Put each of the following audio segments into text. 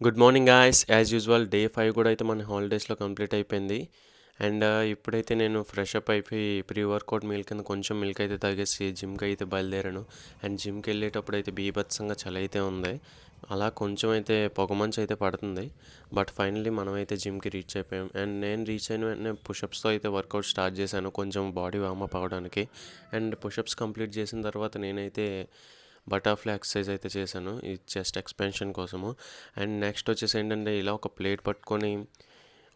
Good morning guys. As usual day 5 కూడా అయితే మన హాలిడేస్‌లో కంప్లీట్ అయిపోయింది. అండ్ ఇప్పుడైతే నేను ఫ్రెష్ అప్ అయిపోయి ప్రీ వర్కౌట్ మీల్ కింద కొంచెం మిల్క్ అయితే తాగేసి జిమ్‌కి అయితే బయలుదేరాను. అండ్ జిమ్‌కి వెళ్ళేటప్పుడు అయితే బీభత్సంగా చలి అయితే ఉంది. అలా కొంచెం అయితే పొగమంచు అయితే పడుతుంది. బట్ ఫైనల్లీ మనమైతే జిమ్‌కి రీచ్ అయిపోయాం. అండ్ నేను రీచ్ అయిన వెంటనే పుషప్స్‌తో అయితే వర్కౌట్ స్టార్ట్ చేశాను కొంచెం బాడీ వార్మప్ అవ్వడానికి. అండ్ పుషప్స్ కంప్లీట్ చేసిన తర్వాత నేనైతే బటర్ఫ్లై ఎక్సర్సైజ్ అయితే చేశాను ఈ చెస్ట్ ఎక్స్పెన్షన్ కోసము. అండ్ నెక్స్ట్ వచ్చేసి ఏంటంటే ఇలా ఒక ప్లేట్ పట్టుకొని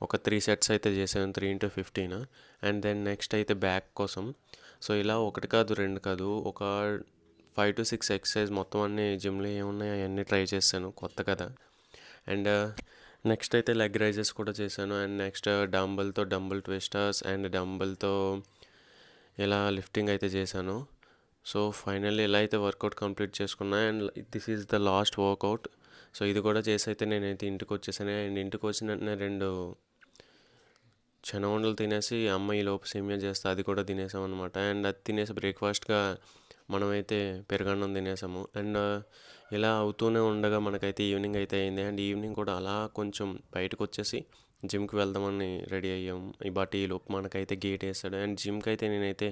ఒక 3 సెట్స్ అయితే చేశాను 3x15. అండ్ దెన్ నెక్స్ట్ అయితే బ్యాక్ కోసం. సో ఇలా ఒకటి కాదు రెండు కాదు ఒక 5 to 6 ఎక్సర్సైజ్ మొత్తం అన్నీ జిమ్లో ఏమున్నాయో అవన్నీ ట్రై చేశాను కొత్త కదా. అండ్ నెక్స్ట్ అయితే లెగ్ రైజెస్ కూడా చేశాను. And next dumbbell twisters and డంబుల్తో ఇలా లిఫ్టింగ్ అయితే చేశాను. సో ఫైనల్లీ ఎలా అయితే వర్కౌట్ కంప్లీట్ చేసుకున్నా and this is the last workout. So ఇది కూడా చేసి అయితే నేనైతే ఇంటికి వచ్చేసాను. అండ్ ఇంటికి వచ్చిన వెంటనే 2 ఉండలు తినేసి అమ్మ ఈలోపు సేమియా చేస్తే అది కూడా తినేసాం అనమాట. అండ్ అది తినేసి బ్రేక్ఫాస్ట్గా మనమైతే పెరుగన్నం తినేసాము. అండ్ ఇలా అవుతూనే ఉండగా మనకైతే ఈవినింగ్ అయితే అయింది. అండ్ ఈవినింగ్ కూడా అలా కొంచెం బయటకు వచ్చేసి జిమ్కి వెళ్దామని రెడీ అయ్యాము. బట్ ఈలోపు మనకైతే గేట్ వేసాడు. అండ్ జిమ్కి అయితే నేనైతే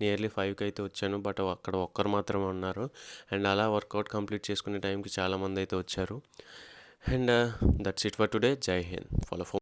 నియర్లీ 5కి అయితే వచ్చాను. బట్ అక్కడ ఒక్కరు మాత్రమే ఉన్నారు. అండ్ అలా వర్కౌట్ కంప్లీట్ చేసుకునే టైంకి చాలామంది అయితే వచ్చారు. And that's it for today. జై హింద్. ఫాలో